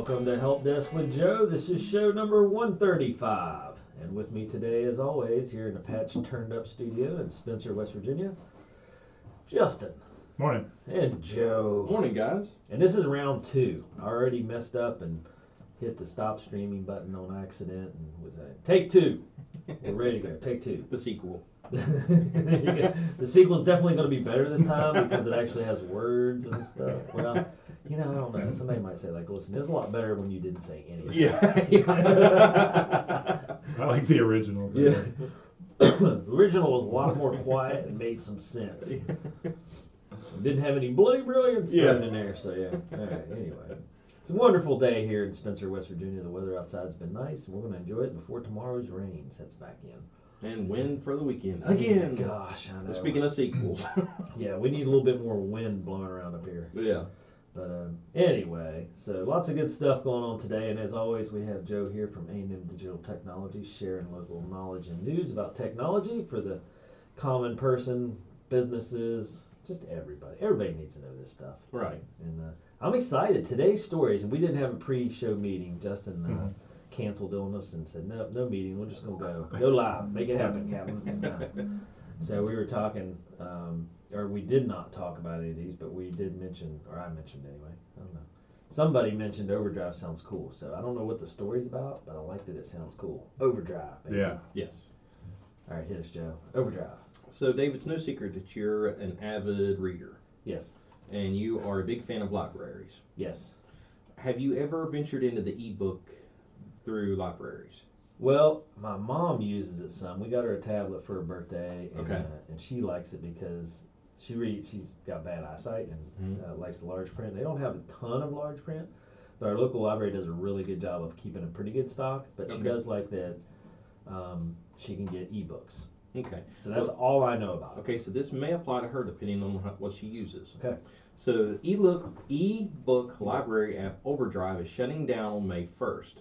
Welcome to Help Desk with Joe. This is show number 135. And with me today, as always, here in the Patch Turned Up studio in Spencer, West Virginia, Justin. Morning. And Joe. Morning, guys. And this is round 2. I already messed up and hit the stop streaming button on accident and was take 2. We're ready to go. Take 2. The sequel. The sequel's definitely going to be better this time because it actually has words and stuff. Well, I don't know. Somebody might say, listen, it's a lot better when you didn't say anything. Yeah. I like the original. Yeah. The original was a lot more quiet and made some sense. Didn't have any bloody brilliance thrown in there, so yeah. All right, anyway. It's a wonderful day here in Spencer, West Virginia. The weather outside's been nice, and we're going to enjoy it before tomorrow's rain sets back in. And wind for the weekend. Again. Gosh, I know. Speaking of sequels. Yeah, we need a little bit more wind blowing around up here. Yeah. But anyway, so lots of good stuff going on today. And as always, we have Joe here from A&M Digital Technology sharing local knowledge and news about technology for the common person, businesses, just everybody. Everybody needs to know this stuff. Right. And I'm excited. Today's stories, and we didn't have a pre-show meeting. Justin canceled illness and said, no meeting. We're just going to go live. Make it happen, Captain. So we were talking, or we did not talk about any of these, but we did mention, or I mentioned anyway, I don't know. Somebody mentioned OverDrive sounds cool. So I don't know what the story's about, but I like that it sounds cool. OverDrive. Baby. Yeah. Yes. All right, hit us, Joe. OverDrive. So, Dave, it's no secret that you're an avid reader. Yes. And you are a big fan of libraries. Yes. Have you ever ventured into the ebook through libraries? Well, my mom uses it some. We got her a tablet for her birthday, and, Okay. And she likes it because she reads. She's got bad eyesight and likes the large print. They don't have a ton of large print, but our local library does a really good job of keeping a pretty good stock. But she does like that she can get ebooks. Okay. So that's all I know about it. Okay, so this may apply to her depending on what she uses. Okay. So, ebook library app OverDrive is shutting down on May 1st.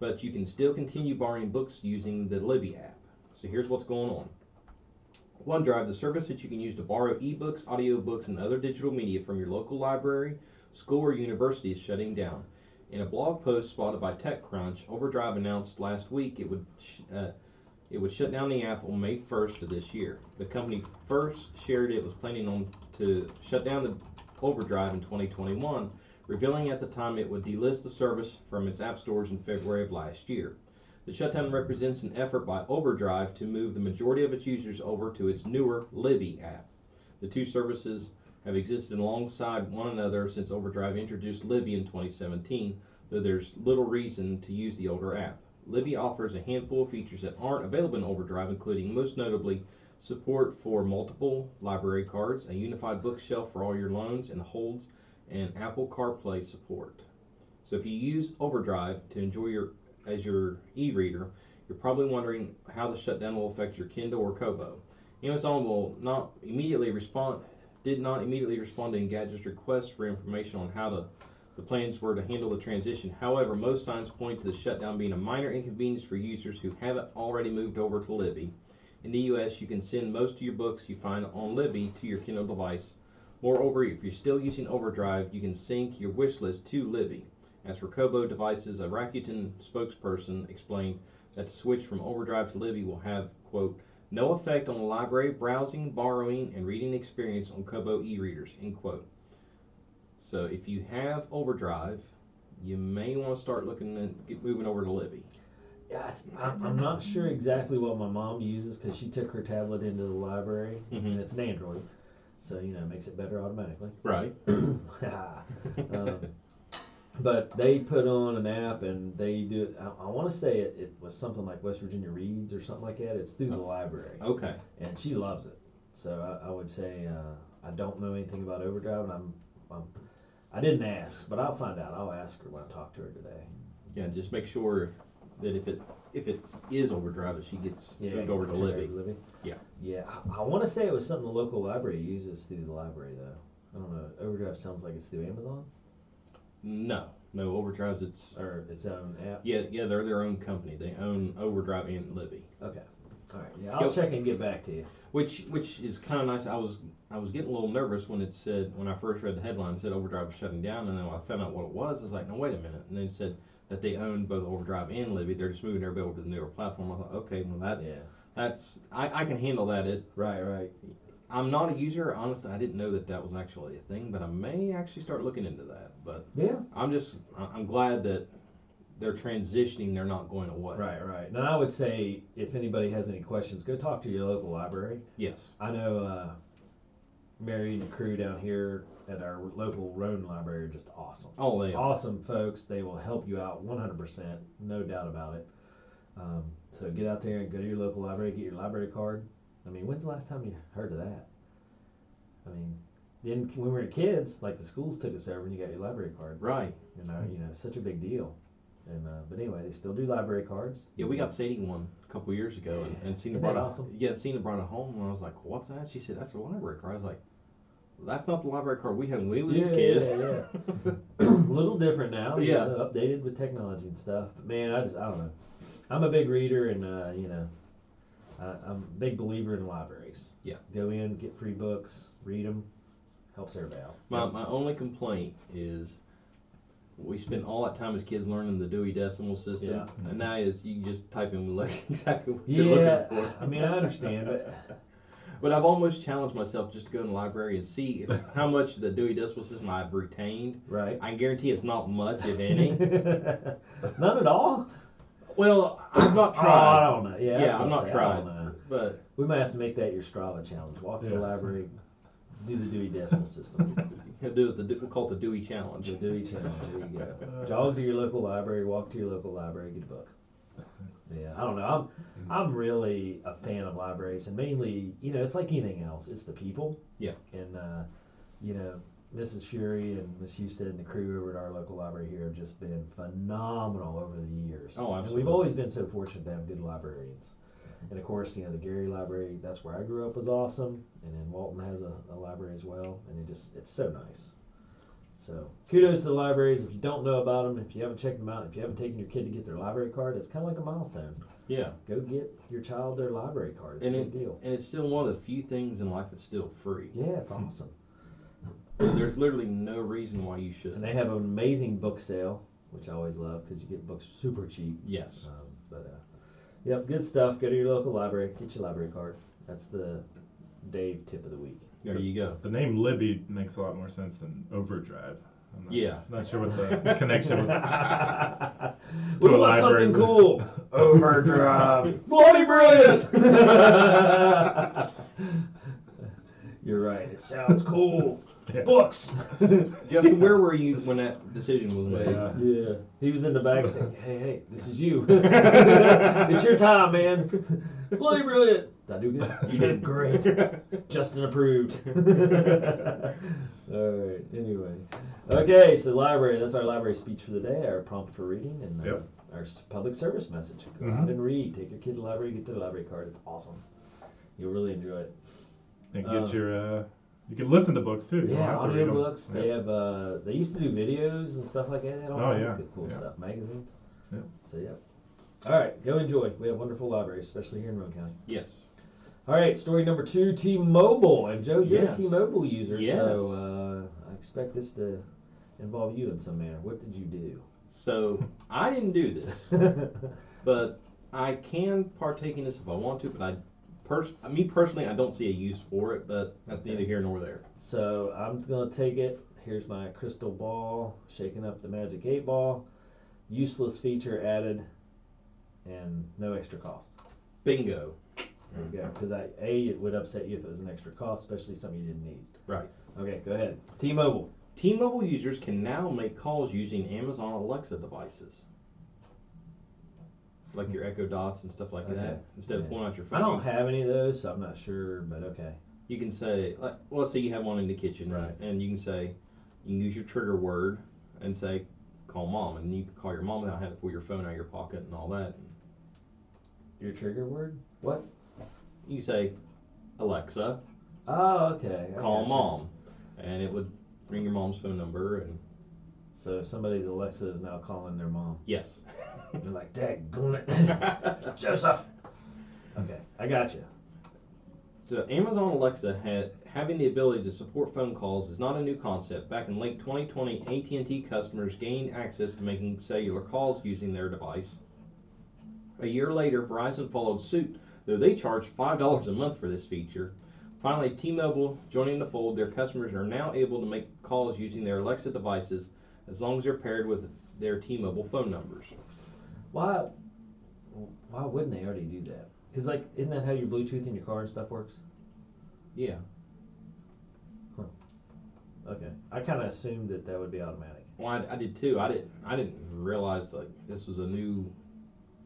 But you can still continue borrowing books using the Libby app. So here's what's going on. OneDrive, the service that you can use to borrow ebooks, audiobooks, and other digital media from your local library, school, or university is shutting down. In a blog post spotted by TechCrunch, OverDrive announced last week it would shut down the app on May 1st of this year. The company first shared it was planning to shut down the OverDrive in 2021, revealing at the time it would delist the service from its app stores in February of last year. The shutdown represents an effort by OverDrive to move the majority of its users over to its newer Libby app. The two services have existed alongside one another since OverDrive introduced Libby in 2017, though there's little reason to use the older app. Libby offers a handful of features that aren't available in OverDrive, including, most notably, support for multiple library cards, a unified bookshelf for all your loans and holds, and Apple CarPlay support. So if you use OverDrive to enjoy your e-reader, you're probably wondering how the shutdown will affect your Kindle or Kobo. Amazon did not immediately respond to Engadget's request for information on how the plans were to handle the transition. However, most signs point to the shutdown being a minor inconvenience for users who haven't already moved over to Libby. In the US, you can send most of your books you find on Libby to your Kindle device. Moreover, if you're still using OverDrive, you can sync your wish list to Libby. As for Kobo devices, a Rakuten spokesperson explained that the switch from OverDrive to Libby will have, quote, no effect on the library browsing, borrowing, and reading experience on Kobo e-readers, end quote. So if you have OverDrive, you may want to start looking at moving over to Libby. Yeah, I'm not sure exactly what my mom uses because she took her tablet into the library, and it's an Android. So, it makes it better automatically. Right. But they put on an app and they do it. I want to say it was something like West Virginia Reads or something like that. It's through the library. Okay. And she loves it. So I would say I don't know anything about OverDrive, and I didn't ask, but I'll find out. I'll ask her when I talk to her today. Yeah, just make sure that if it is OverDrive, that she gets moved over to Libby. Yeah. Yeah, I want to say it was something the local library uses through the library, though. I don't know. OverDrive sounds like it's through Amazon. No, OverDrive's its own app. Yeah, they're their own company. They own OverDrive and Libby. Okay. All right, yeah, I'll check and get back to you. Which is kind of nice. I was getting a little nervous when it said, when I first read the headline, it said OverDrive was shutting down, and then when I found out what it was, I was like, no, wait a minute. And then it said that they owned both OverDrive and Libby. They're just moving everybody over to the newer platform. I thought, okay, well that's I can handle that. Right. I'm not a user, honestly. I didn't know that was actually a thing, but I may actually start looking into that. But yeah, I'm glad that they're transitioning. They're not going away. Right. Now I would say if anybody has any questions, go talk to your local library. Yes. I know Mary and the crew down here at our local Roan library are just awesome. Oh, they are. Awesome folks. They will help you out 100%, no doubt about it. So get out there and go to your local library, get your library card. I mean, when's the last time you heard of that? I mean, then when we were kids, like the schools took us over and you got your library card. Right. You know, it's such a big deal. And but anyway, they still do library cards. Yeah, we got Sadie one a couple years ago, and Cena Isn't brought that it. awesome? Yeah, Cena brought it home, and I was like, "What's that?" She said, "That's a library card." I was like, "That's not the library card we had when we were kids." Yeah. A little different now. Yeah. Updated with technology and stuff. But man, I don't know. I'm a big reader, and I'm a big believer in libraries. Yeah. Go in, get free books, read them, helps everybody out. My only complaint is we spent all that time as kids learning the Dewey Decimal System, Yeah. and now you can just type in exactly what you're looking for. I mean, I understand, but But I've almost challenged myself just to go in the library and see how much of the Dewey Decimal System I've retained. right. I guarantee it's not much, if any. None at all. Well, I've not Oh, tried. I don't know. Yeah, I'm not I trying. don't know. But We might have to make that your Strava challenge. Walk to the Yeah. library, do the Dewey Decimal System. he'll do it. We'll call it the Dewey Challenge. The Dewey Challenge. There you go. Jog to your local library. Walk to your local library. Get a book. Yeah, I don't know. I'm really a fan of libraries, and mainly, it's like anything else. It's the people. Yeah. And Mrs. Fury and Miss Houston and the crew over at our local library here have just been phenomenal over the years. Oh, And absolutely. we've always been so fortunate to have good librarians. And of course, the Gary Library, that's where I grew up, was awesome. And then Walton has a library as well, and it's so nice. So kudos to the libraries. If you don't know about them, if you haven't checked them out, if you haven't taken your kid to get their library card, it's kind of like a milestone. Yeah. Go get your child their library card. It's And a big deal. And it's still one of the few things in life that's still free. Yeah, it's awesome. So there's literally no reason why you And shouldn't. they have an amazing book sale, which I always love because you get books super cheap. Yes. Yep, good stuff. Go to your local library, get your library card. That's the Dave tip of the week. There you go. The name Libby makes a lot more sense than OverDrive. I'm Yeah. Not sure what the connection with We a want library something would- cool. OverDrive. Bloody brilliant. You're right. It sounds cool. Yeah. Books. Justin, where were you when that decision was made? Yeah. Yeah. He was in the back saying, hey, this is you. It's your time, man. Bloody brilliant. Did I do good? You did great. Justin approved. All right. Anyway. Okay, so library. That's our library speech for the day, our prompt for reading, and Yep. our public service message. Go out and read. Take your kid to the library, get their library card. It's awesome. You'll really enjoy it. And get your, you can listen to books too. You don't Yeah, have to read 'em. audiobooks. They have they used to do videos and stuff like that. They don't Oh, have yeah. cool Yeah. stuff. Magazines. Yeah. So yeah. All right, go enjoy. We have wonderful libraries, especially here in Roan County. Yes. All right, story number 2, T-Mobile. And Joe, you're Yes. a T-Mobile user, Yes. so I expect this to involve you in some manner. What did you do? So I didn't do this, but I can partake in this if I want to. But me personally, I don't see a use for it. But that's neither here nor there. So I'm gonna take it. Here's my crystal ball, shaking up the magic 8 ball. Useless feature added, and no extra cost. Bingo. There you go. Because it would upset you if it was an extra cost, especially something you didn't need. Right. Okay, go ahead. T-Mobile. T-Mobile users can now make calls using Amazon Alexa devices, like your Echo Dots and stuff like Okay. that. Instead of Yeah. pulling out your I phone, don't have any of those, so I'm not sure, but okay. you can say, like, well, let's say you have one in the kitchen, Right. and you can use your trigger word and say, call mom, and you can call your mom without having to pull your phone out of your pocket and all that. Your trigger word? What? You say, Alexa, Oh, okay. I call gotcha. mom, and it would ring your mom's phone number, and So somebody's Alexa is now calling their mom. yes. They're like, daggone it. Joseph. Okay, I got you. So Amazon Alexa having the ability to support phone calls is not a new concept. Back in late 2020, AT&T customers gained access to making cellular calls using their device. A year later, Verizon followed suit, though they charged $5 a month for this feature. Finally, T-Mobile joining the fold, their customers are now able to make calls using their Alexa devices as long as they're paired with their T-Mobile phone numbers. Why wouldn't they already do that? Because, like, isn't that how your Bluetooth in your car and stuff works? Yeah. Okay. I kind of assumed that would be automatic. Well, I did too. I didn't realize like this was a new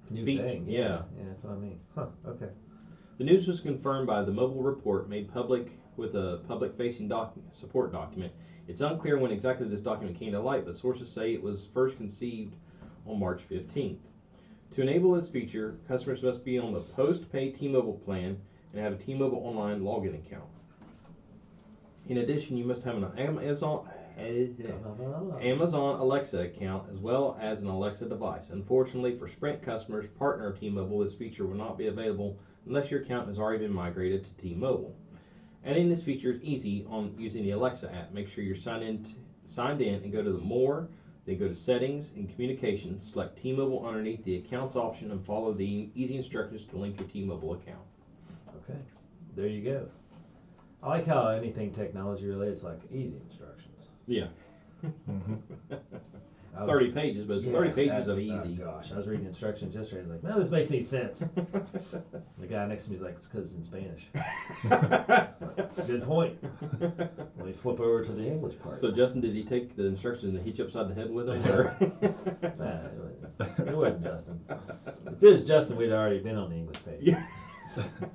thing. Yeah. Yeah, that's what I mean. Huh. Okay. The news was confirmed by the mobile report made public with a public-facing support document. It's unclear when exactly this document came to light, but sources say it was first conceived on March 15th. To enable this feature, customers must be on the post-pay T-Mobile plan and have a T-Mobile online login account. In addition, you must have an Amazon Alexa account as well as an Alexa device. Unfortunately, for Sprint customers, partner of T-Mobile, this feature will not be available unless your account has already been migrated to T-Mobile. Adding this feature is easy on using the Alexa app. Make sure you're signed in and go to the More, then go to Settings and Communications, select T-Mobile underneath the Accounts option and follow the easy instructions to link your T-Mobile account. Okay. There you go. I like how anything technology related is like easy instructions. Yeah. Mm-hmm. It's 30 pages, but it's 30 pages of easy. Oh gosh, I was reading instructions yesterday. I was like, no, this makes any sense. The guy next to me is like, it's because it's in Spanish. It's like, good point. Let me flip over to the English part. So Justin, did he take the instructions and hit you upside the head with them? Or? Nah, it wasn't Justin. If it was Justin, we'd already been on the English page. Yeah.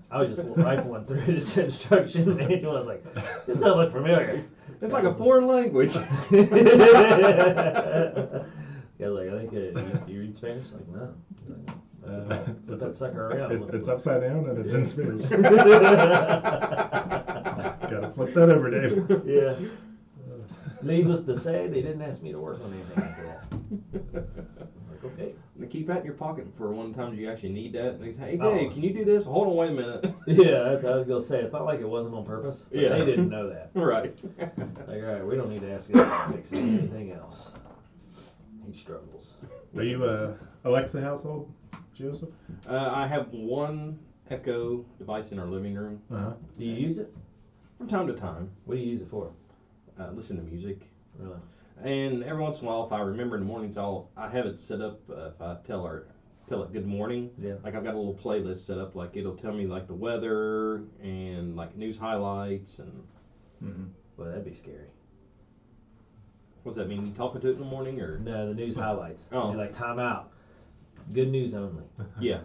I was just rifling through this instruction manual. I was like, this doesn't look familiar. It's like a foreign language. Yeah, like, I think you read Spanish? Like, no. Put that sucker around. It's upside down and it's in Spanish. Gotta flip that over, Dave. Yeah. Needless to say, they didn't ask me to work on anything after that. I was like, okay. And keep that in your pocket for one time you actually need that. And they say, hey, Oh. Dave, can you do this? Hold on, wait a minute. Yeah, that's what I was going to say. It's not like it wasn't on purpose. But Yeah. They didn't know that. Right. Like, all right, we don't need to ask him to fix anything else. He struggles. Are you a Alexa household, Joseph? I have one Echo device in our living room. Uh-huh. Do you use it? From time to time. What do you use it for? Listen to music. Really? And every once in a while, if I remember in the mornings, I have it set up. If I tell it good morning, Yeah. like I've got a little playlist set up. Like it'll tell me like the weather and like news highlights and. Mm-hmm. Well, that'd be scary. What's that mean? You talking to it in the morning or? No, the news highlights. Oh. You're like, time out. Good news only. Yeah.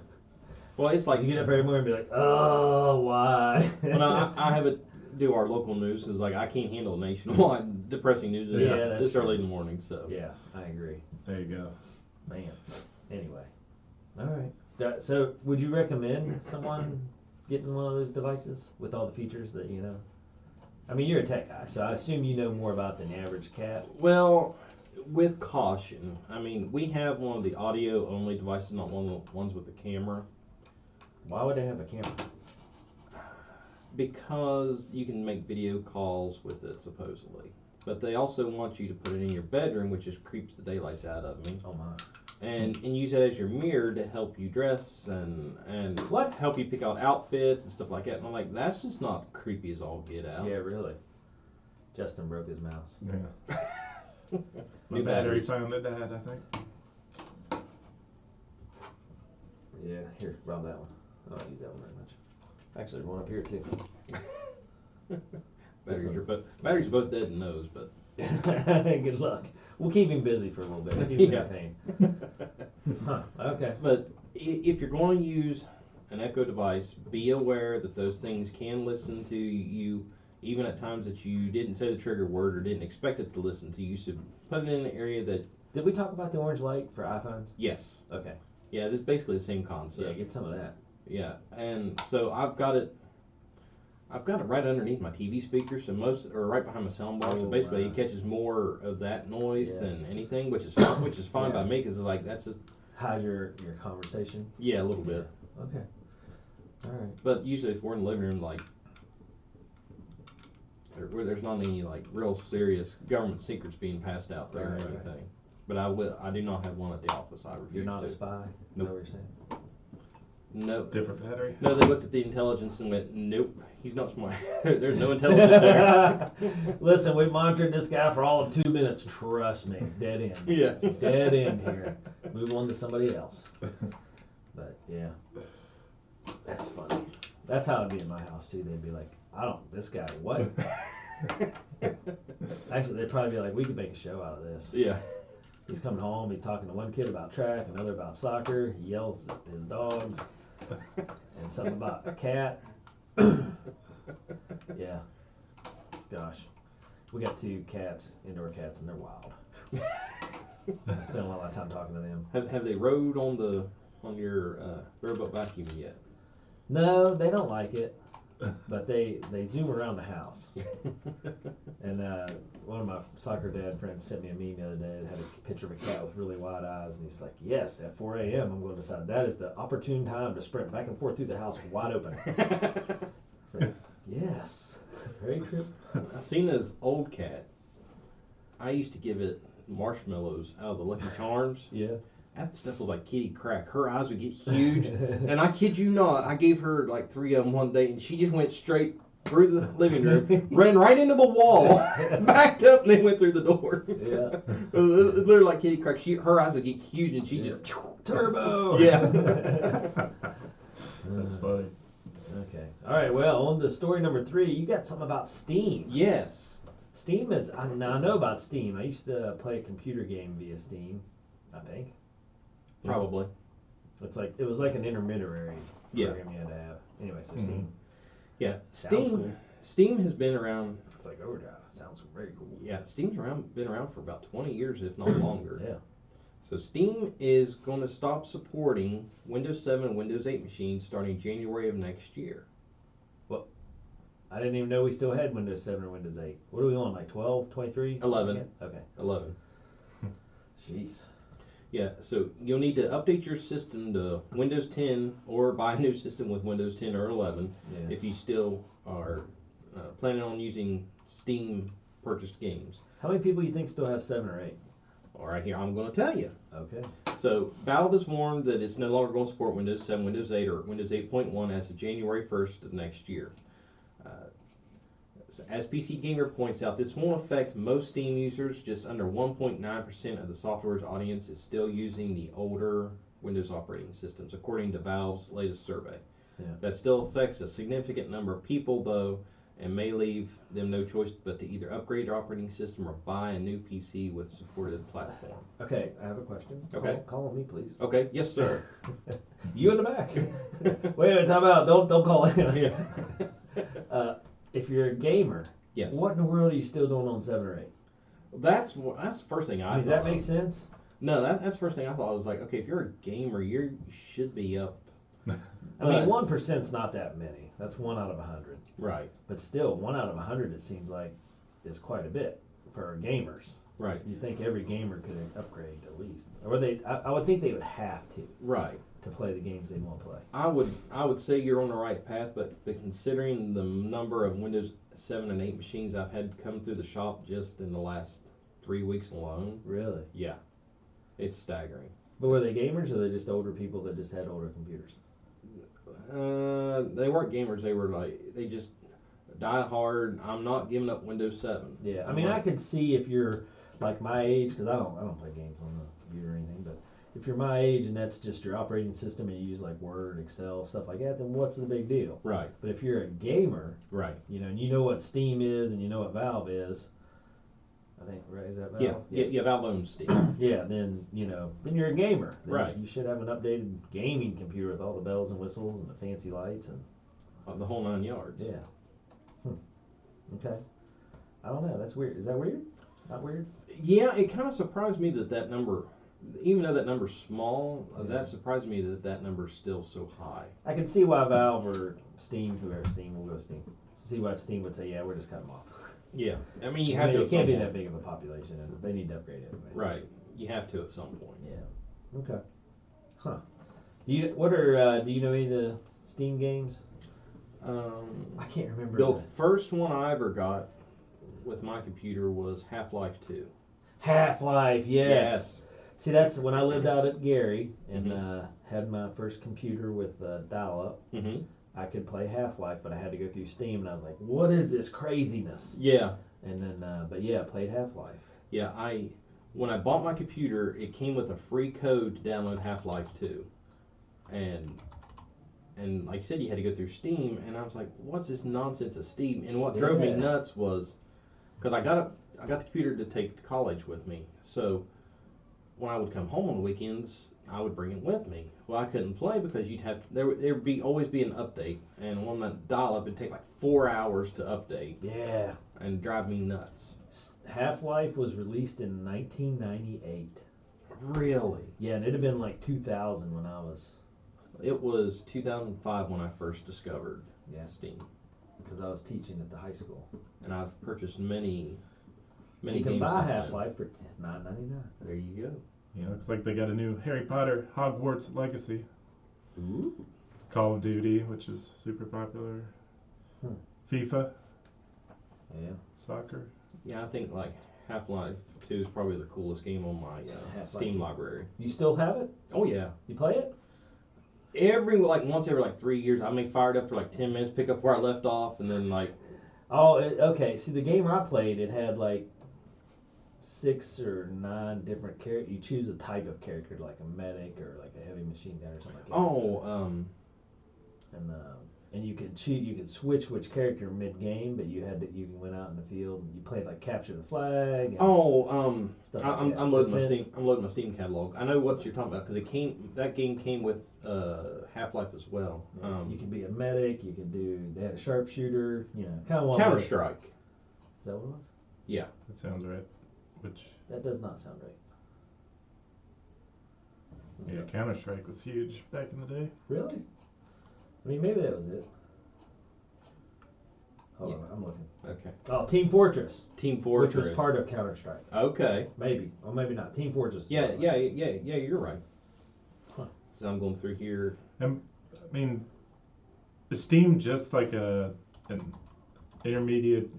Well, it's like You get up every morning and be like, oh, why? Well, no, I have it do our local news because like I can't handle nationwide depressing news Yeah, that's this true. early in the morning. So Yeah, I agree. There you go. Man. Anyway. All right. So, would you recommend someone getting one of those devices with all the features that you know? I mean, you're a tech guy, so I assume you know more about than the average cat. Well, with caution. I mean, we have one of the audio only devices, not one of the ones with the camera, Why would they have a camera? because you can make video calls with it supposedly. But they also want you to put it in your bedroom, which just creeps the daylights out of me. Oh my. And use it as your mirror to help you dress and What? help you pick out outfits and stuff like that. And I'm like, that's just not creepy as all get out. Yeah, really. Justin broke his mouse. Yeah. My New battery batteries. finally died, I think. Yeah, here, rob that one. I don't use that one very much. Actually, there's one up here too. Batteries are both dead in those, but Good luck. We'll keep him busy for a little bit. Keep him Yeah. entertained. Huh, okay. but if you're going to use an Echo device, be aware that those things can listen to you even at times that you didn't say the trigger word or didn't expect it to listen to you. So put it in an area that Did we talk about the orange light for iPhones? yes, Okay. yeah, it's basically the same Yeah, concept. get some of that. Yeah, and so I've got it right underneath my TV speaker, so right behind my sound bar. So Oh, basically, wow. it catches more of that noise Yeah. than anything, which is fine by Yeah. me because like that's just Hide your conversation. yeah a little bit. Okay. All right. But usually, if we're in the living room, like, where there's not any like real serious government secrets being passed out there or Right. anything. But I do not have one at the office. I refuse You're not to. a spy? Nope. Know what you're saying? No. Different battery. No, they looked at the intelligence and went, nope, he's not smart. There's no intelligence there. Listen, we've monitored this guy for all of 2 minutes. Trust me. Dead end. Yeah. Dead end here. Move on to somebody else. But yeah. That's funny. That's how it'd be in my house too. They'd be like, this guy, what? Actually, they'd probably be like, we could make a show out of this. Yeah. He's coming home, he's talking to one kid about track, another about soccer, he yells at his dogs, and something about a cat. Yeah. Gosh. We got 2 cats, indoor cats, and they're wild. I spent a lot of time talking to them. Have they rode on your robot vacuum yet? No, they don't like it, but they zoom around the house. And one of my soccer dad friends sent me a meme the other day that had a picture of a cat with really wide eyes, and he's like, yes, at 4 a.m. I'm going to decide that is the opportune time to sprint back and forth through the house wide open. It's like, yes, very true. I seen this old cat. I used to give it marshmallows out of the Lucky Charms. Yeah. That stuff was like kitty crack. Her eyes would get huge. And I kid you not, I gave her like 3 of them one day, and she just went straight through the living room, ran right into the wall, backed up, and then went through the door. Yeah. They're like kitty crack. Her eyes would get huge, and she just... Turbo! Yeah. That's funny. Okay. All right, well, on to story number 3. You got something about Steam. Yes. Steam is... Now, I know about Steam. I used to play a computer game via Steam, I think. Probably. It was like an intermediary Yeah. program you had to have. Anyway, so Steam. Yeah. Sounds cool. Steam has been around... It's like OverDrive. Sounds very cool. Yeah, Steam's been around for about 20 years, if not longer. Yeah. So Steam is going to stop supporting Windows 7 and Windows 8 machines starting January of next year. I didn't even know we still had Windows 7 or Windows 8. What are we on, like 12, 23? 11. Okay. 11. Jeez. Yeah, so you'll need to update your system to Windows 10 or buy a new system with Windows 10 or 11 Yeah. if you still are planning on using Steam purchased games. How many people you think still have 7 or 8? All right, here I'm going to tell you. Okay. So Valve has warned that it's no longer going to support Windows 7, Windows 8, or Windows 8.1 as of January 1st of next year. So as PC Gamer points out, this won't affect most Steam users. Just under 1.9% of the software's audience is still using the older Windows operating systems, according to Valve's latest survey. Yeah. That still affects a significant number of people, though, and may leave them no choice but to either upgrade their operating system or buy a new PC with supported platform. Okay, I have a question. Okay. Call on me, please. Okay, yes, sir. You in the back. Wait a minute, time out. Don't call in. If you're a gamer, Yes. what in the world are you still doing on 7 or 8? That's the first thing I thought. Does that make of. sense? No, that's the first thing I thought. I was like, okay, if you're a gamer, you should be up. I mean, 1%'s not that many. That's 1 out of 100. Right. But still, 1 out of 100, it seems like, is quite a bit for gamers. Right. You'd think every gamer could upgrade at least. Or I would think they would have Right. to play the games they want to play. I would say you're on the right path, but considering the number of Windows 7 and 8 machines I've had come through the shop just in the last 3 weeks alone, Really? yeah, it's staggering. But were they gamers or were they just older people that just had older computers? They weren't gamers. They just die hard. I'm not giving up Windows 7. Yeah, I mean, I could see if you're like my age, because I don't play games on the computer or anything, but if you're my age and that's just your operating system and you use like Word, Excel, stuff like that, then what's the big deal? Right. But if you're a gamer, Right. and you know what Steam is and you know what Valve is, I think, right? Is that Valve? Yeah. Valve owns Steam. Yeah, then then you're a gamer. Then Right. You should have an updated gaming computer with all the bells and whistles and the fancy lights and The whole 9 yards. yeah. Okay. I don't know. That's weird. Is that weird? Not weird? Yeah, it kind of surprised me that number, even though that number's small, that surprised me that number's still so high. I can see why Valve or Steam, whoever Steam will go Steam. See why Steam would say, yeah, we're just cutting them off. Yeah, I mean you have to. It at some can't be point. that big of a population, and they need to upgrade it. Right, you have to at some point. Yeah. Okay. Huh. Do you know any of the Steam games? I can't remember. The first one I ever got with my computer was Half-Life 2. Half-Life, yes. See, that's when I lived out at Gary and had my first computer with dial-up. Mm-hmm. I could play Half-Life, but I had to go through Steam, and I was like, what is this craziness? Yeah. And then, but yeah, I played Half-Life. Yeah, when I bought my computer, it came with a free code to download Half-Life 2. And like I said, you had to go through Steam, and I was like, what's this nonsense of Steam? And what drove me nuts was, because I got the computer to take to college with me, so when I would come home on the weekends, I would bring it with me. Well, I couldn't play because there would always be an update, and on that dial-up, it'd take like 4 hours to update. Yeah. And drive me nuts. Half-Life was released in 1998. Really? Yeah, and it'd have been like 2000 when I was. It was 2005 when I first discovered Steam. Because I was teaching at the high school. And I've purchased many you can games buy since Half-Life for $9.99. There you go. Yeah, looks like they got a new Harry Potter Hogwarts Legacy. Ooh. Call of Duty, which is super popular. FIFA. Yeah. Soccer. Yeah, I think like Half-Life 2 is probably the coolest game on my Steam library. You still have it? Oh yeah. You play it? Once every 3 years, I may fire it up for 10 minutes, pick up where I left off, and then Oh, okay. See, the game I played, it had 6 or 9 different characters. You choose a type of character, like a medic or like a heavy machine gun or something like that. Oh, and you could switch which character mid game, but you went out in the field and you played capture the flag. And stuff like I'm loading my Steam catalog. I know what you're talking about because that game came with Half-Life as well. You could be a medic. They had a sharpshooter. Kind of Counter Strike. Is that what it was? Yeah, that sounds right. That does not sound right. Yeah, Counter Strike was huge back in the day. Really? I mean, maybe that was it. Hold on, I'm looking. Okay. Oh, Team Fortress. Team Fortress. Which was part of Counter-Strike. Okay. Maybe. Or maybe not. Team Fortress. Yeah, you're right. Huh. So I'm going through here. I mean, is Steam just like an intermediate,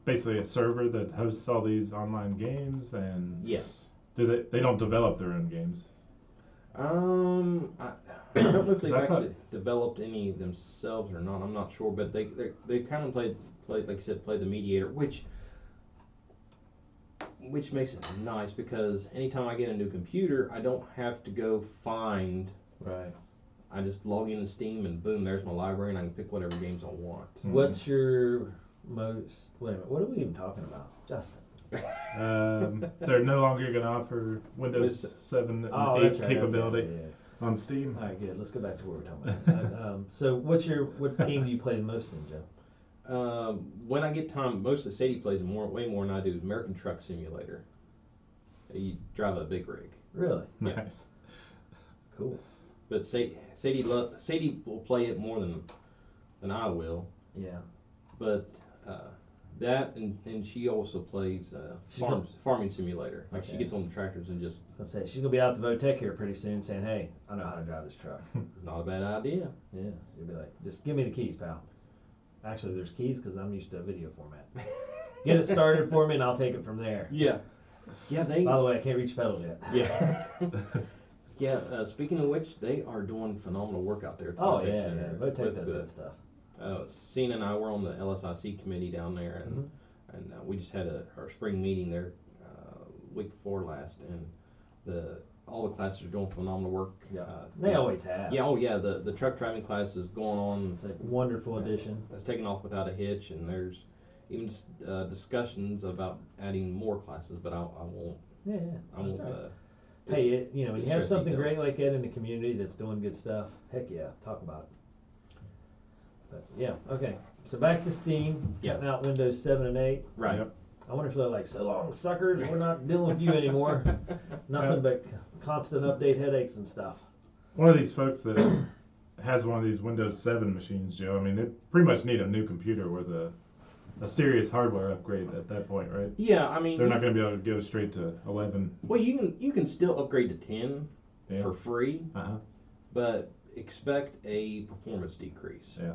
basically a server that hosts all these online games? And yes. Do they don't develop their own games? I don't know if they've actually developed any themselves or not. I'm not sure, but they kind of played like I said, play the mediator, which makes it nice because anytime I get a new computer, I don't have to go find. Right. I just log into Steam and boom, there's my library, and I can pick whatever games I want. What's your most? Wait a minute. What are we even talking about, Justin? They're no longer going to offer Windows 7 and 8 capability on Steam. All right, good. Let's go back to what we're talking about. So, what game do you play the most in, Joe? When I get time, most of Sadie plays way more than I do. American Truck Simulator. You drive a big rig. Really? Yeah. Nice. Cool. But Sadie will play it more than I will. Yeah. But that and she also plays farming simulator. Like she gets on the tractors and just. I was gonna say she's gonna be out to Votech here pretty soon, saying, "Hey, I know how to drive this truck." It's not a bad idea. Yeah, you'll be like, "Just give me the keys, pal." Actually, there's keys because I'm used to a video format. Get it started for me, and I'll take it from there. Yeah. Yeah. By the way, I can't reach pedals yet. Yeah. Yeah. Speaking of which, they are doing phenomenal work out there. At the Portecting Center. Votech does good stuff. Cena and I were on the LSIC committee down there, and we just had our spring meeting there week before last, and all the classes are doing phenomenal work. Yeah, they always have. Yeah, oh yeah, the truck driving class is going on. It's a wonderful addition. It's taken off without a hitch, and there's even discussions about adding more classes, but I won't. Yeah, I won't. Right. Hey, when you have something great like that in the community that's doing good stuff, heck yeah, talk about it. But yeah, okay. So back to Steam, cutting out Windows 7 and 8. Right. Yep. I wonder if they're like, so long, suckers, we're not dealing with you anymore. Nothing but constant update headaches and stuff. One of these folks that has one of these Windows 7 machines, Joe, I mean, they pretty much need a new computer with a serious hardware upgrade at that point, right? Yeah, I mean... They're not going to be able to go straight to 11. Well, you can still upgrade to 10 for free, but expect a performance decrease. Yeah.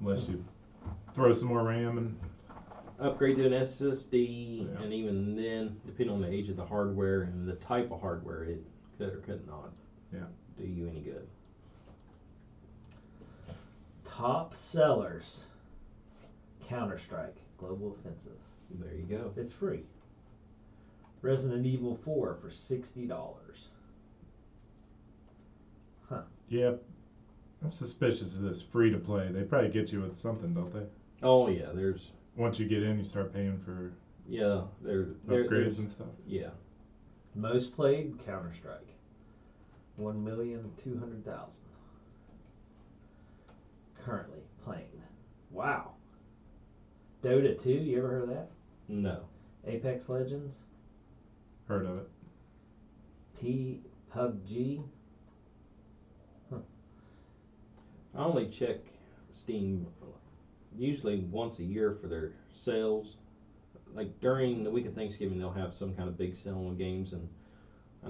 Unless you throw some more RAM and. Upgrade to an SSD, Yeah. and even then, depending on the age of the hardware and the type of hardware, it could or could not do you any good. Top sellers. Counter-Strike Global Offensive. There you go. It's free. Resident Evil 4 for $60. Yeah. I'm suspicious of this free to play. They probably get you with something, don't they? Oh yeah, there's Once you get in, you start paying for there's upgrades and stuff. Yeah. Most played Counter-Strike. 1,200,000. Currently playing. Wow. Dota 2, you ever heard of that? No. Apex Legends. Heard of it. PUBG. I only check Steam usually once a year for their sales. Like during the week of Thanksgiving, they'll have some kind of big sale on games, and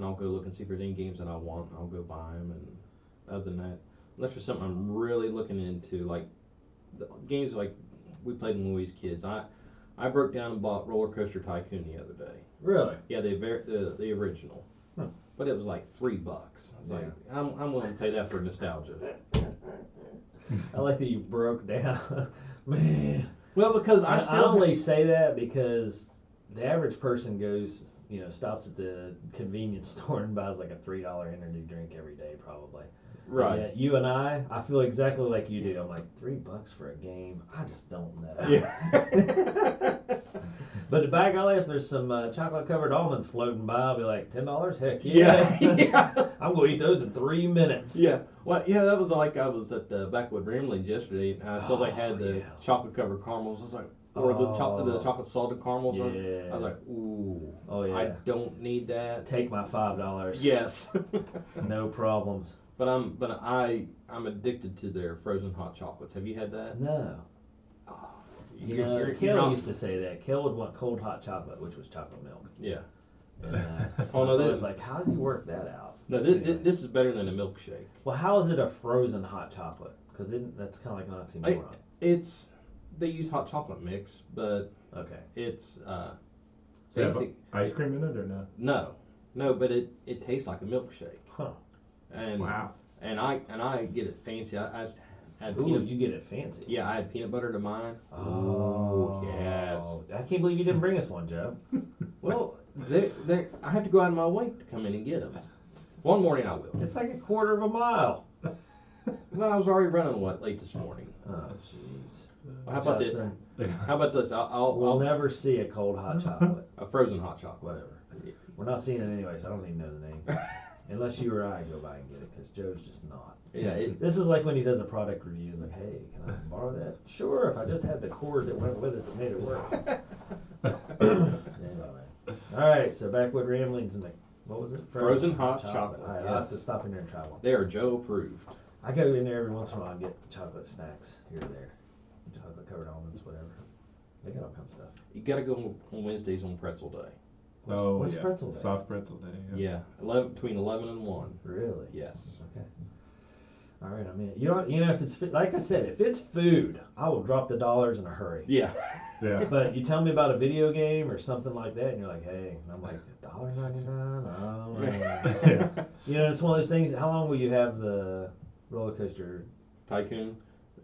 I'll go look and see if there's any games that I want. I'll go buy them, and other than that, unless there's something I'm really looking into, like the games like we played when we was kids. I broke down and bought Roller Coaster Tycoon the other day. Really? Yeah, the original. But it was like $3. I was like, I'm willing to pay that for nostalgia. I like that you broke down. Man. Well, because I I only say that because the average person goes, stops at the convenience store and buys like a $3 energy drink every day, probably. right. Yeah, you and I feel exactly like you do. I'm like, $3 for a game? I just don't know. Yeah. But by golly, if there's some chocolate-covered almonds floating by, I'll be like, $10? Heck yeah. Yeah. I'm going to eat those in 3 minutes. Yeah. Well, yeah, that was like I was at Backwood Ramblings yesterday, and I saw they had the chocolate-covered caramels. I was like, or the chocolate salted caramels. Yeah. I was like, ooh. Oh, yeah. I don't need that. Take my $5. Yes. No problems. But I'm addicted to their frozen hot chocolates. Have you had that? No. Kel used to say that. Kel would want cold hot chocolate, which was chocolate milk. Yeah. And, Oh, no, so I this- was like, how does he work that out? No, Anyway. this is better than a milkshake. Well, how is it a frozen hot chocolate? Because that's kind of like an oxymoron. They use hot chocolate mix, but Okay. it's Does it have basic. ice cream in it or no? No, but it tastes like a milkshake. Huh. And Wow. and I get it fancy. I had Ooh, peanut. you get it fancy. Yeah, I had peanut butter to mine. Oh, yes. I can't believe you didn't bring us one, Joe. Well, I have to go out of my way to come in and get them. One morning I will. It's like a quarter of a mile. Well, I was already running late this morning. Oh, jeez. Well, how about this? Justin, How about this? we'll I'll never see a cold hot chocolate. a frozen hot chocolate. Whatever. We're not seeing it anyway, so I don't even know the name. Unless you or I go by and get it, because Joe's just not. Yeah, This is like when he does a product review. He's like, hey, can I borrow that? Sure, if I just had the cord that went with it that made it work. Anyway. All right, so Backwood Ramblings and what was it? Frozen hot chocolate, All right, I'll have yes. to stop in there and try one. they are Joe approved. I go in there every once in a while and get chocolate snacks here or there. Chocolate covered almonds, whatever. They got all kinds of stuff. You got to go on Wednesdays on pretzel day. What's yeah. pretzel day? Soft pretzel day. Yeah, between 11 and 1. Really? Yes. Okay. All right, I'm in. You know, if it's like I said, if it's food, I will drop the dollars in a hurry. Yeah. Yeah. But you tell me about a video game or something like that, and you're like, hey, and I'm like, $1.99? I don't know. Yeah. You know, it's one of those things. How long will you have the roller coaster? Tycoon.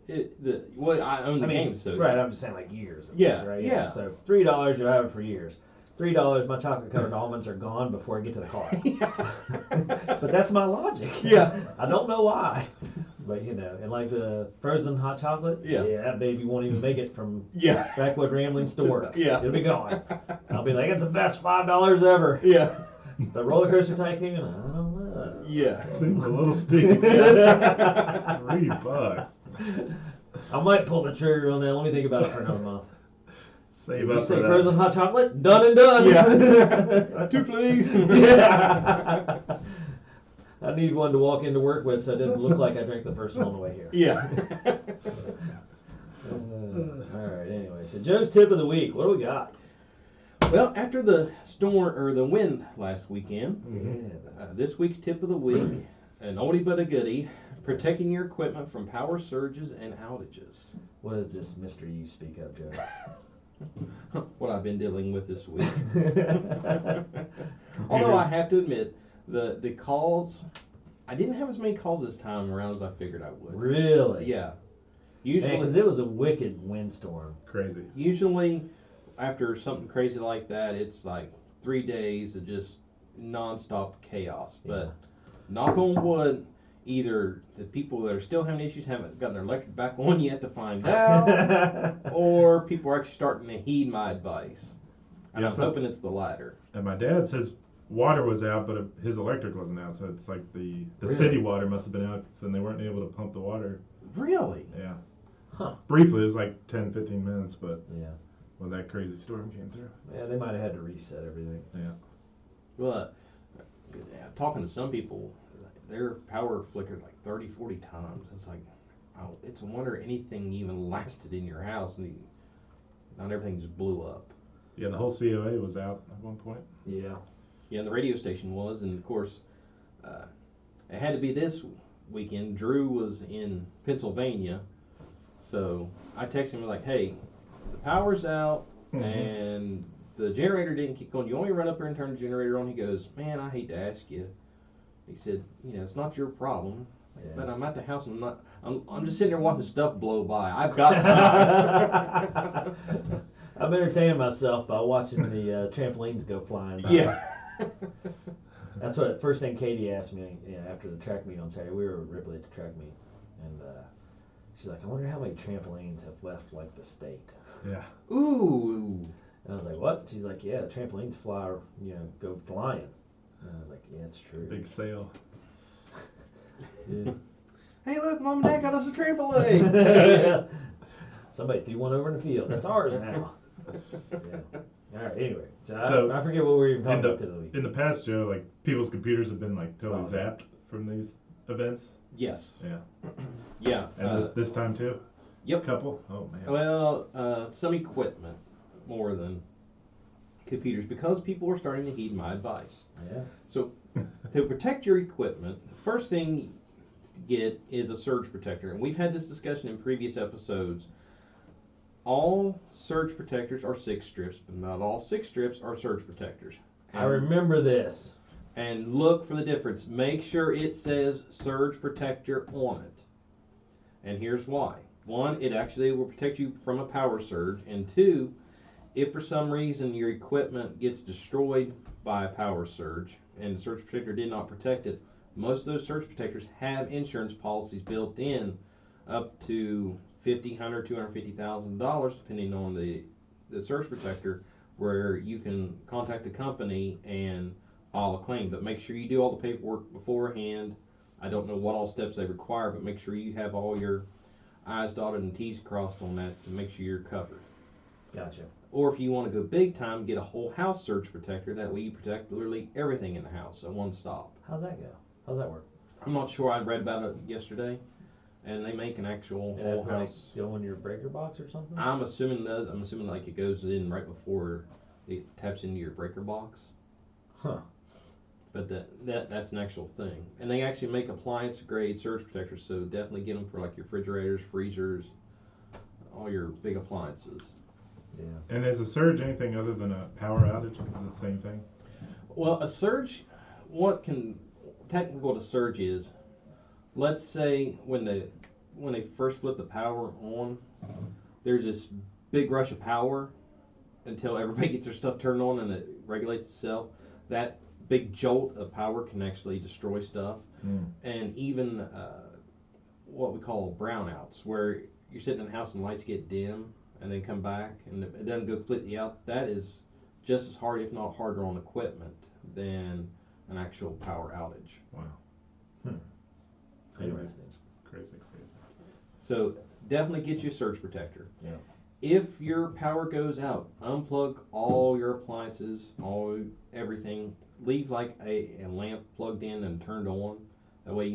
I own the game, so right? I'm just saying, like years. Of Yeah, this, right? yeah. So $3, you'll have it for years. $3, my chocolate covered almonds are gone before I get to the car. But that's my logic. Yeah. I don't know why. But and like the frozen hot chocolate, Yeah. that baby won't even make it from Yeah. Backwood Ramblings to work. Yeah. It'll be gone. I'll be like, it's the best $5 ever. Yeah. The roller coaster tycoon, I don't know. Yeah. Seems a little steep. $3. I might pull the trigger on that. Let me think about it for another month. Save Did you up say for that. frozen hot chocolate? Done and done. Yeah. 2 please. Yeah. I need one to walk into work with so it didn't look like I drank the first one on the way here. Yeah. All right, anyway. So Joe's tip of the week. What do we got? Well, after the storm or the wind last weekend, Yeah. this week's tip of the week, an oldie but a goodie, protecting your equipment from power surges and outages. What is this mystery you speak of, Joe? What I've been dealing with this week. Although I have to admit, the calls, I didn't have as many calls this time around as I figured I would. Really? Yeah. Usually, Because it was a wicked windstorm. Crazy. Usually, after something crazy like that, it's like 3 days of just nonstop chaos. But knock on wood, either the people that are still having issues haven't gotten their electric back on yet to find out, or people are actually starting to heed my advice. And I'm hoping it's the latter. And my dad says water was out, but his electric wasn't out, so it's like the Really? city water must have been out, so they weren't able to pump the water. Really? Yeah. Huh. Briefly, it was like 10, 15 minutes, but Yeah. when that crazy storm came through. Yeah, they might have had to reset everything. Well, talking to some people, their power flickered like 30, 40 times. It's like, oh, it's a wonder anything even lasted in your house, and not everything just blew up. Yeah, the whole COA was out at one point. Yeah. Yeah, and the radio station was, and of course, it had to be this weekend. Drew was in Pennsylvania, so I texted him like, "Hey, the power's out, and the generator didn't kick on. You only run up there and turn the generator on." He goes, "Man, I hate to ask you." He said, "It's not your problem." Like, Yeah. but I'm at the house, and I'm just sitting there watching stuff blow by. I've got time. I'm entertaining myself by watching the trampolines go flying by. Yeah. That's what first thing Katie asked me after the track meet on Saturday. We were at Ripley at the track meet, and she's like, "I wonder how many trampolines have left like the state." Yeah. Ooh. And I was like, "What?" She's like, "Yeah, the trampolines fly, go flying." And I was like, "Yeah, it's true." Big sale. Yeah. Hey, look, Mom and Dad got us a trampoline. Somebody threw one over in the field. That's ours now. Yeah. All right. Anyway, so So, I forget what we were even talking about today. In the past, Joe, like people's computers have been like totally Oh, zapped from these events. Yes. Yeah. Yeah. And this time too. Yep. Couple. Oh man. Well, some equipment more than computers, because people are starting to heed my advice. Yeah. So, to protect your equipment, the first thing to get is a surge protector, and we've had this discussion in previous episodes. All surge protectors are 6 strips, but not all 6 strips are surge protectors. I remember this. And look for the difference. Make sure it says surge protector on it. And here's why. 1, it actually will protect you from a power surge. And 2, if for some reason your equipment gets destroyed by a power surge and the surge protector did not protect it, most of those surge protectors have insurance policies built in up to $50,000, $100,000, $250,000, depending on the surge protector, where you can contact the company and file a claim. But make sure you do all the paperwork beforehand. I don't know what all steps they require, but make sure you have all your I's dotted and T's crossed on that to make sure you're covered. Gotcha. Or if you want to go big time, get a whole house surge protector. That way you protect literally everything in the house at one stop. How's that go? How's that work? I'm not sure. I read about it yesterday, and they make an actual It whole have to, house. go in your breaker box or something? I'm assuming like it goes in right before it taps into your breaker box. Huh. But that's an actual thing, and they actually make appliance grade surge protectors. So definitely get them for like your refrigerators, freezers, all your big appliances. Yeah. And is a surge anything other than a power outage? Is it the same thing? Well, a surge, technically what a surge is, let's say when they first flip the power on, there's this big rush of power until everybody gets their stuff turned on and it regulates itself. That big jolt of power can actually destroy stuff. And even what we call brownouts, where you're sitting in the house and lights get dim and then come back and it doesn't go completely out. That is just as hard, if not harder, on equipment than an actual power outage. Wow. Crazy. Interesting. Crazy. So definitely get you a surge protector. Yeah. If your power goes out, unplug all your appliances, everything. Leave like a lamp plugged in and turned on. That way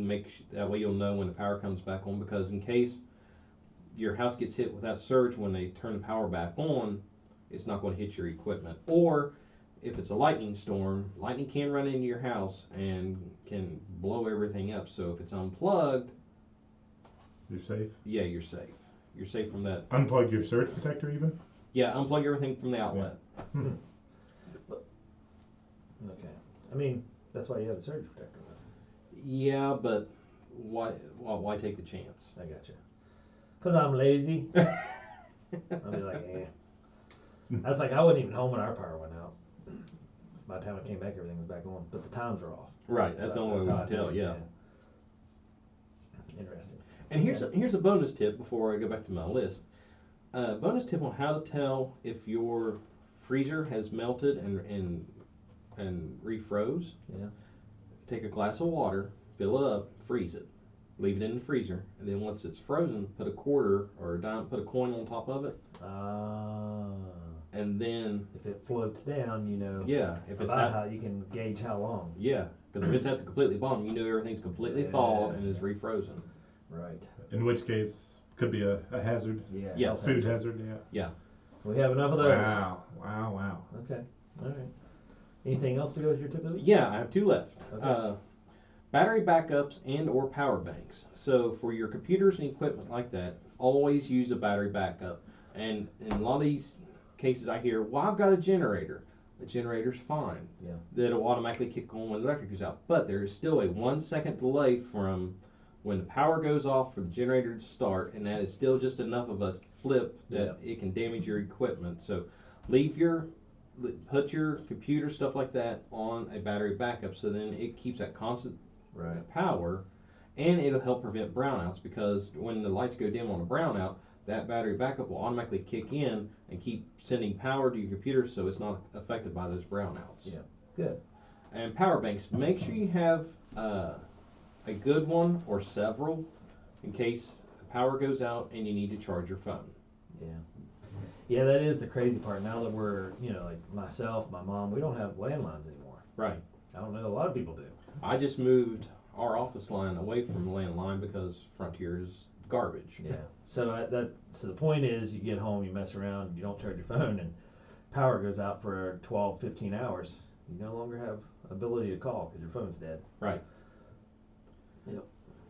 you'll know when the power comes back on, because in case your house gets hit with that surge when they turn the power back on, it's not going to hit your equipment. Or if it's a lightning storm, lightning can run into your house and can blow everything up. So if it's unplugged, You're safe. yeah, you're safe. You're safe from that. Unplug your surge protector even? Yeah, unplug everything from the outlet. Hmm. Okay. I mean, that's why you have the surge protector. Yeah, but why take the chance? I got you. Because I'm lazy. I'll be like, I was like, I wasn't even home when our power went out. By the time I came back, everything was back on, but the times were off. Right, that's the only way we how can I tell, do it, yeah. Interesting. And here's a bonus tip before I go back to my list. Bonus tip on how to tell if your freezer has melted and refroze. Yeah. Take a glass of water, fill it up, freeze it, leave it in the freezer, and then once it's frozen, put a quarter or a dime, put a coin on top of it, and then If it floats down, you know. yeah, if it's About how you can gauge how long. yeah, because if it's at the completely bottom, you know everything's completely thawed and is refrozen. Right. In which case, could be a hazard. Yeah. Yes. Food hazard, yeah. We have enough of those. Wow. Okay. All right. Anything else to go with your tip of the week? Yeah, I have two left. Okay. Battery backups and or power banks. So for your computers and equipment like that, always use a battery backup. And in a lot of these cases I hear, well, I've got a generator. The generator's fine. Yeah. That'll automatically kick on when the electric goes out. But there is still a 1 second delay from when the power goes off for the generator to start, and that is still just enough of a flip that it can damage your equipment. So put your computer, stuff like that, on a battery backup, so then it keeps that constant power, and it'll help prevent brownouts, because when the lights go dim on a brownout, that battery backup will automatically kick in and keep sending power to your computer, so it's not affected by those brownouts. Yeah. Good. And power banks, make sure you have a good one or several in case the power goes out and you need to charge your phone. Yeah. Yeah, that is the crazy part. Now that we're, like myself, my mom, we don't have landlines anymore. Right. I don't know, a lot of people do. I just moved our office line away from the landline because Frontier is garbage. Yeah. So the point is, you get home, you mess around, you don't charge your phone, and power goes out for 12, 15 hours. You no longer have ability to call because your phone's dead. Right. Yep.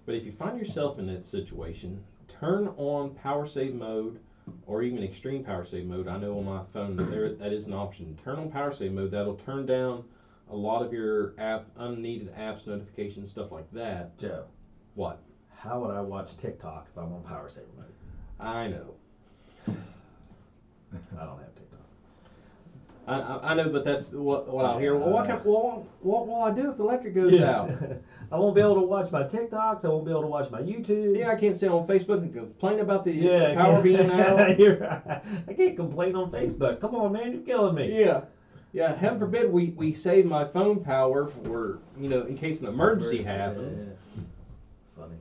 But if you find yourself in that situation, turn on power save mode or even extreme power save mode. I know on my phone that is an option. Turn on power save mode. That'll turn down a lot of your unneeded apps, notifications, stuff like that. Joe. What? How would I watch TikTok if I'm on power save mode? I know. I don't have TikTok. I know, but that's what I'll hear. Well, what will I do if the electric goes out? I won't be able to watch my TikToks. I won't be able to watch my YouTube. Yeah, I can't sit on Facebook and complain about the power being out. You're right. I can't complain on Facebook. Come on, man, you're killing me. Yeah. Heaven forbid we save my phone power for in case an emergency happens. Yeah. Funny.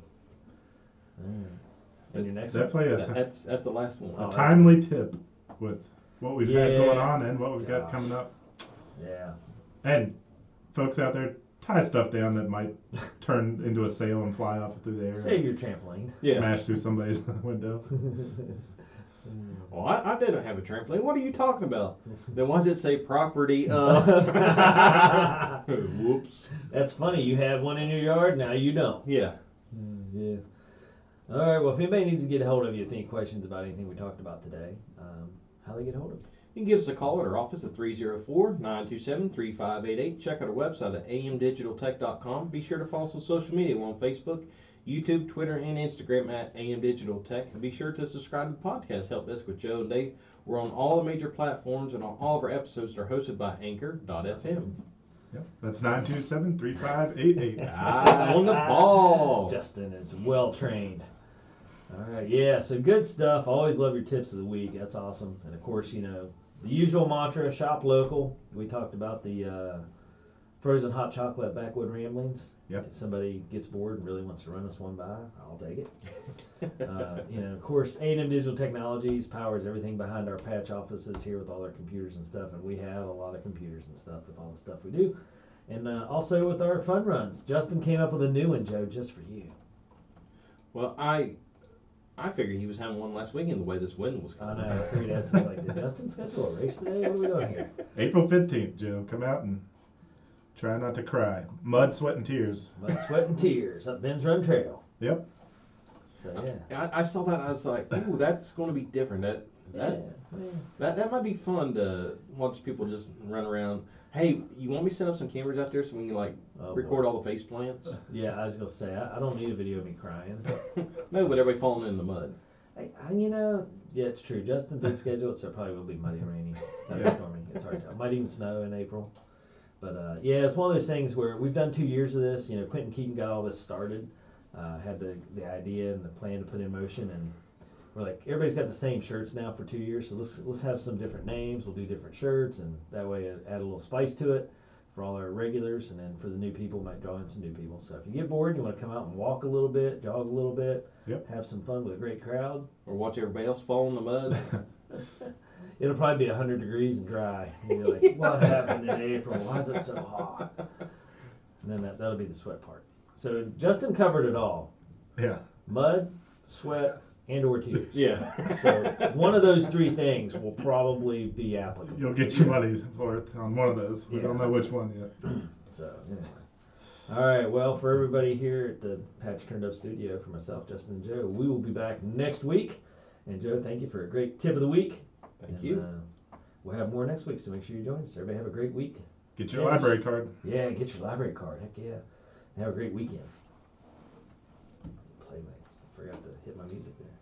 And your next Definitely one? That's the last one. a timely tip with what we've had going on and what we've got coming up. Yeah. And folks out there, tie stuff down that might turn into a sail and fly off through the air. Save your trampoline. Smash through somebody's window. Well, I didn't have a trampoline. What are you talking about? Then why does it say property of? Whoops. That's funny. You had one in your yard. Now you don't. Yeah. Yeah. All right. Well, if anybody needs to get a hold of you with any questions about anything we talked about today, how do they get a hold of you? You can give us a call at our office at 304-927-3588. Check out our website at amdigitaltech.com. Be sure to follow us on social media. We're on Facebook, YouTube, Twitter, and Instagram at amdigitaltech. And be sure to subscribe to the podcast Help Desk with Joe and Dave. We're on all the major platforms, and all of our episodes are hosted by Anchor.fm. Yep, that's 927-3588. On the ball. Justin is well trained. All right, yeah, so good stuff. Always love your tips of the week. That's awesome. And of course, the usual mantra, shop local. We talked about the frozen hot chocolate backwood ramblings. Yep. If somebody gets bored and really wants to run us one by, I'll take it. Of course, A&M Digital Technologies powers everything behind our patch offices here with all our computers and stuff. And we have a lot of computers and stuff with all the stuff we do. And also with our fun runs. Justin came up with a new one, Joe, just for you. Well, I I figured he was having one last weekend the way this wind was I coming. know. I figured that's like, did Justin schedule a race today? What are we doing here? April 15th, Joe. Come out and try not to cry. Mud, sweat, and tears. Mud, sweat, and tears up Ben's Run Trail. Yep. So yeah. I saw that. I was like, ooh, that's going to be different. That might be fun to watch people just run around. Hey, you want me to set up some cameras out there so we can record all the face plants? Yeah, I was gonna say I don't need a video of me crying. No, but everybody falling in the mud. Yeah, it's true. Justin did schedule it, so it probably will be muddy and rainy. Thunderstormy. It's hard to tell. Might even snow in April. But yeah, it's one of those things where we've done 2 years of this. Quentin Keaton got all this started, had the idea and the plan to put in motion, and we're like, everybody's got the same shirts now for 2 years, so let's have some different names. We'll do different shirts, and that way add a little spice to it for all our regulars, and then for the new people, might draw in some new people. So if you get bored, you want to come out and walk a little bit, jog a little bit, have some fun with a great crowd, or watch everybody else fall in the mud. It'll probably be 100 degrees and dry. And you're like, what happened in April? Why is it so hot? And then that'll be the sweat part. So Justin covered it all. Yeah. Mud, sweat, and/or tears. Yeah. So one of those 3 things will probably be applicable. You'll get your money for it on one of those. We don't know which one yet. So anyway. All right. Well, for everybody here at the Patch Turned Up Studio, for myself, Justin, and Joe, we will be back next week. And Joe, thank you for a great tip of the week. Thank you. We'll have more next week, so make sure you join us. Everybody have a great week. Get your library card. Yeah, get your library card. Heck yeah. And have a great weekend. Forgot to hit my music there.